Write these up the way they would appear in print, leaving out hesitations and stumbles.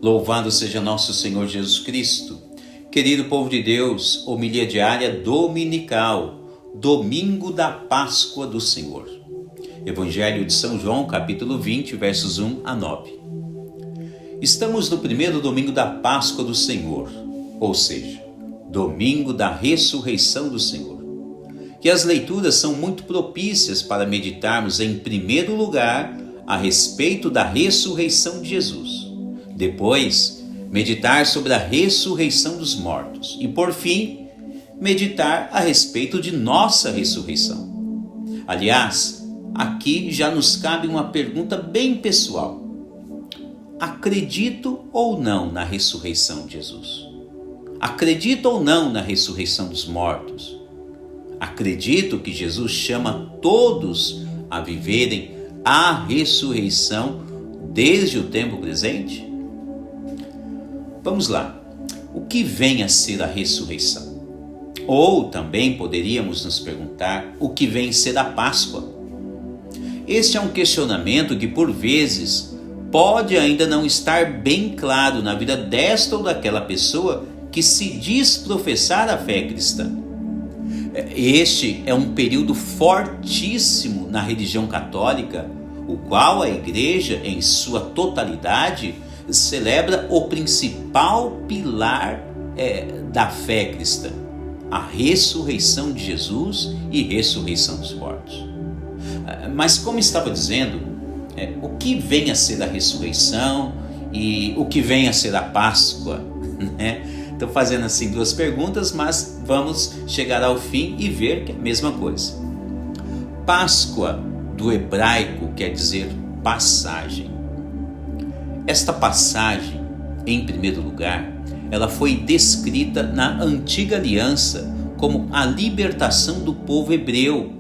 Louvado seja nosso Senhor Jesus Cristo. Querido povo de Deus, homilia diária dominical, domingo da Páscoa do Senhor. Evangelho de São João, capítulo 20, versos 1 a 9. Estamos no primeiro domingo da Páscoa do Senhor, ou seja, domingo da ressurreição do Senhor. E as leituras são muito propícias para meditarmos, em primeiro lugar, a respeito da ressurreição de Jesus. Depois, meditar sobre a ressurreição dos mortos. E, por fim, meditar a respeito de nossa ressurreição. Aliás, aqui já nos cabe uma pergunta bem pessoal. Acredito ou não na ressurreição de Jesus? Acredito ou não na ressurreição dos mortos? Acredito que Jesus chama todos a viverem a ressurreição desde o tempo presente? Vamos lá. O que vem a ser a ressurreição? Ou também poderíamos nos perguntar o que vem a ser a Páscoa? Este é um questionamento que por vezes pode ainda não estar bem claro na vida desta ou daquela pessoa que se diz professar a fé cristã. Este é um período fortíssimo na religião católica, o qual a Igreja, em sua totalidade, celebra o principal pilar da fé cristã, a ressurreição de Jesus e ressurreição dos mortos. Mas como estava dizendo, o que vem a ser a ressurreição e o que vem a ser a Páscoa, né? Estou fazendo assim duas perguntas, mas vamos chegar ao fim e ver que é a mesma coisa. Páscoa, do hebraico, quer dizer passagem. Esta passagem, em primeiro lugar, ela foi descrita na Antiga Aliança como a libertação do povo hebreu,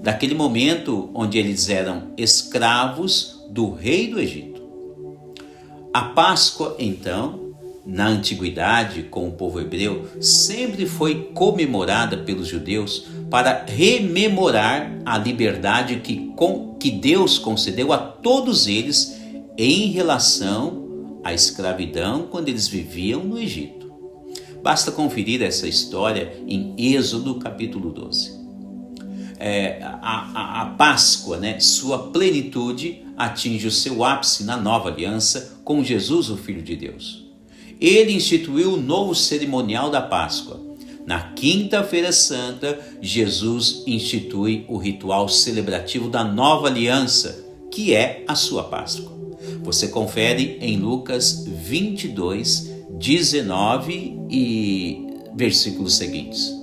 daquele momento onde eles eram escravos do rei do Egito. A Páscoa, então, na antiguidade, com o povo hebreu, sempre foi comemorada pelos judeus para rememorar a liberdade que Deus concedeu a todos eles em relação à escravidão quando eles viviam no Egito. Basta conferir essa história em Êxodo capítulo 12. A Páscoa, sua plenitude, atinge o seu ápice na nova aliança com Jesus, o Filho de Deus. Ele instituiu o novo cerimonial da Páscoa. Na quinta-feira santa, Jesus institui o ritual celebrativo da nova aliança, que é a sua Páscoa. Você confere em Lucas 22, 19 e versículos seguintes.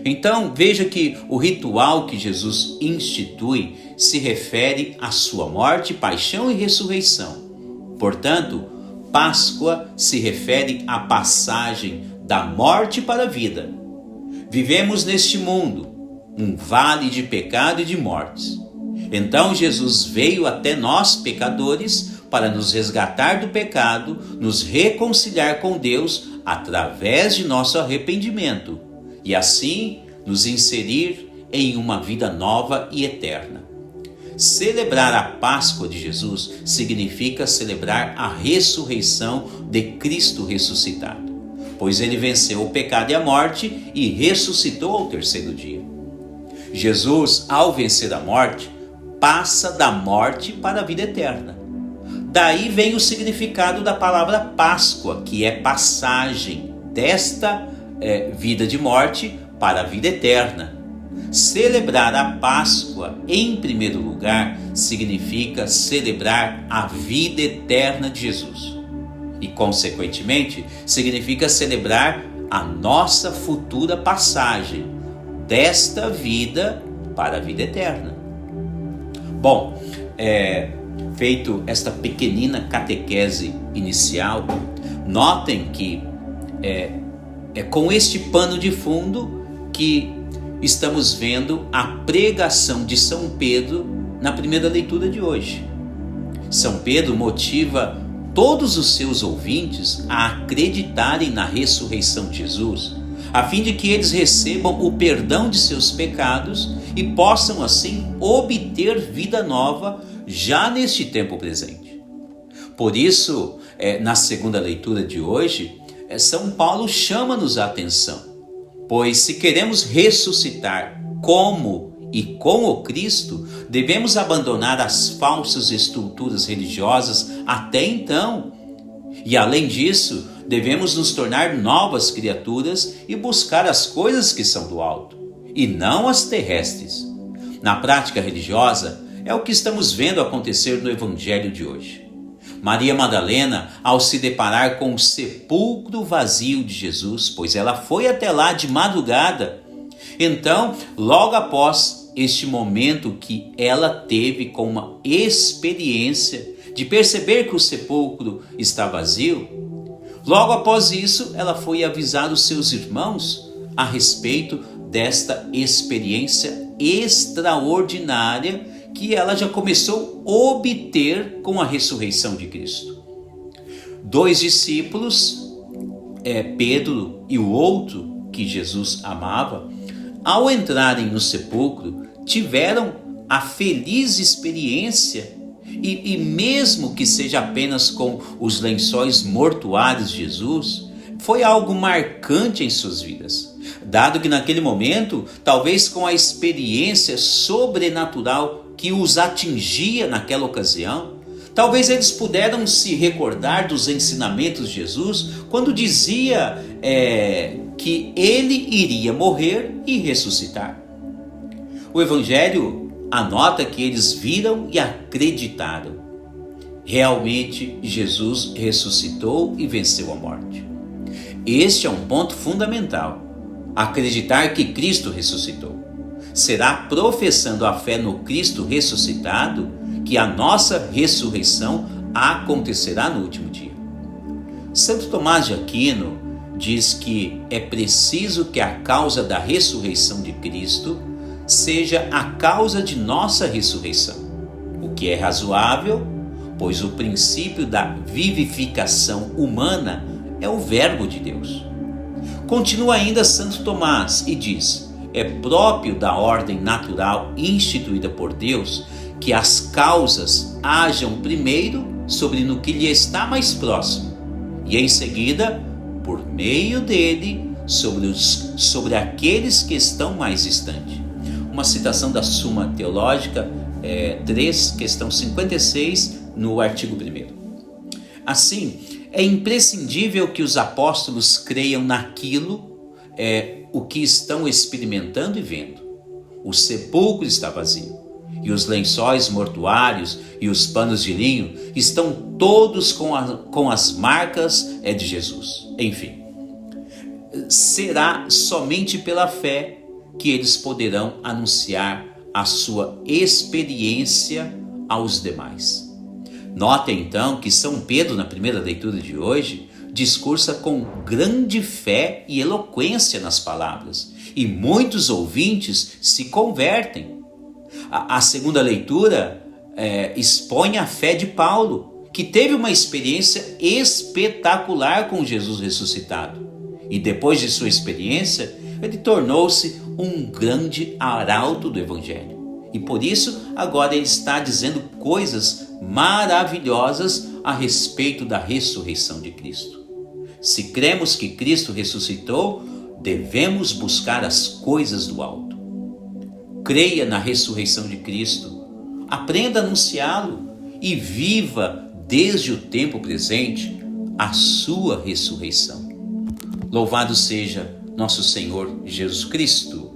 Então, veja que o ritual que Jesus institui se refere à sua morte, paixão e ressurreição. Portanto, Páscoa se refere à passagem da morte para a vida. Vivemos neste mundo, um vale de pecado e de mortes. Então Jesus veio até nós, pecadores, para nos resgatar do pecado, nos reconciliar com Deus através de nosso arrependimento e assim nos inserir em uma vida nova e eterna. Celebrar a Páscoa de Jesus significa celebrar a ressurreição de Cristo ressuscitado, pois ele venceu o pecado e a morte e ressuscitou ao terceiro dia. Jesus, ao vencer a morte, passa da morte para a vida eterna. Daí vem o significado da palavra Páscoa, que é passagem desta vida de morte para a vida eterna. Celebrar a Páscoa, em primeiro lugar, significa celebrar a vida eterna de Jesus. E, consequentemente, significa celebrar a nossa futura passagem desta vida para a vida eterna. Bom, feito esta pequenina catequese inicial, notem que é com este pano de fundo que estamos vendo a pregação de São Pedro na primeira leitura de hoje. São Pedro motiva todos os seus ouvintes a acreditarem na ressurreição de Jesus, a fim de que eles recebam o perdão de seus pecados e possam assim obter vida nova já neste tempo presente. Por isso, na segunda leitura de hoje, São Paulo chama-nos a atenção, pois se queremos ressuscitar como e com o Cristo, devemos abandonar as falsas estruturas religiosas até então. E além disso, devemos nos tornar novas criaturas e buscar as coisas que são do alto, e não as terrestres. Na prática religiosa, é o que estamos vendo acontecer no Evangelho de hoje. Maria Madalena, ao se deparar com o sepulcro vazio de Jesus, pois ela foi até lá de madrugada, então, logo após este momento que ela teve com uma experiência de perceber que o sepulcro está vazio, logo após isso, ela foi avisar os seus irmãos a respeito desta experiência extraordinária que ela já começou a obter com a ressurreição de Cristo. 2 discípulos, Pedro e o outro que Jesus amava, ao entrarem no sepulcro, tiveram a feliz experiência, e mesmo que seja apenas com os lençóis mortuários de Jesus, foi algo marcante em suas vidas, dado que naquele momento, talvez com a experiência sobrenatural que os atingia naquela ocasião, talvez eles puderam se recordar dos ensinamentos de Jesus quando dizia que ele iria morrer e ressuscitar. O Evangelho anota que eles viram e acreditaram. Realmente Jesus ressuscitou e venceu a morte. Este é um ponto fundamental. Acreditar que Cristo ressuscitou. Será professando a fé no Cristo ressuscitado que a nossa ressurreição acontecerá no último dia. Santo Tomás de Aquino diz que é preciso que a causa da ressurreição de Cristo seja a causa de nossa ressurreição, o que é razoável, pois o princípio da vivificação humana é o Verbo de Deus. Continua ainda Santo Tomás e diz: é próprio da ordem natural instituída por Deus que as causas hajam primeiro sobre no que lhe está mais próximo e em seguida, por meio dele, sobre aqueles que estão mais distantes. Uma citação da Suma Teológica 3, questão 56, no artigo 1º. Assim, é imprescindível que os apóstolos creiam naquilo o que estão experimentando e vendo. O sepulcro está vazio, e os lençóis mortuários e os panos de linho estão todos com as marcas de Jesus. Enfim, será somente pela fé que eles poderão anunciar a sua experiência aos demais. Notem então que São Pedro, na primeira leitura de hoje, discursa com grande fé e eloquência nas palavras, e muitos ouvintes se convertem. A segunda leitura expõe a fé de Paulo, que teve uma experiência espetacular com Jesus ressuscitado. E depois de sua experiência, ele tornou-se um grande arauto do Evangelho. E por isso, agora ele está dizendo coisas maravilhosas a respeito da ressurreição de Cristo. Se cremos que Cristo ressuscitou, devemos buscar as coisas do alto. Creia na ressurreição de Cristo, aprenda a anunciá-lo e viva desde o tempo presente a sua ressurreição. Louvado seja nosso Senhor Jesus Cristo.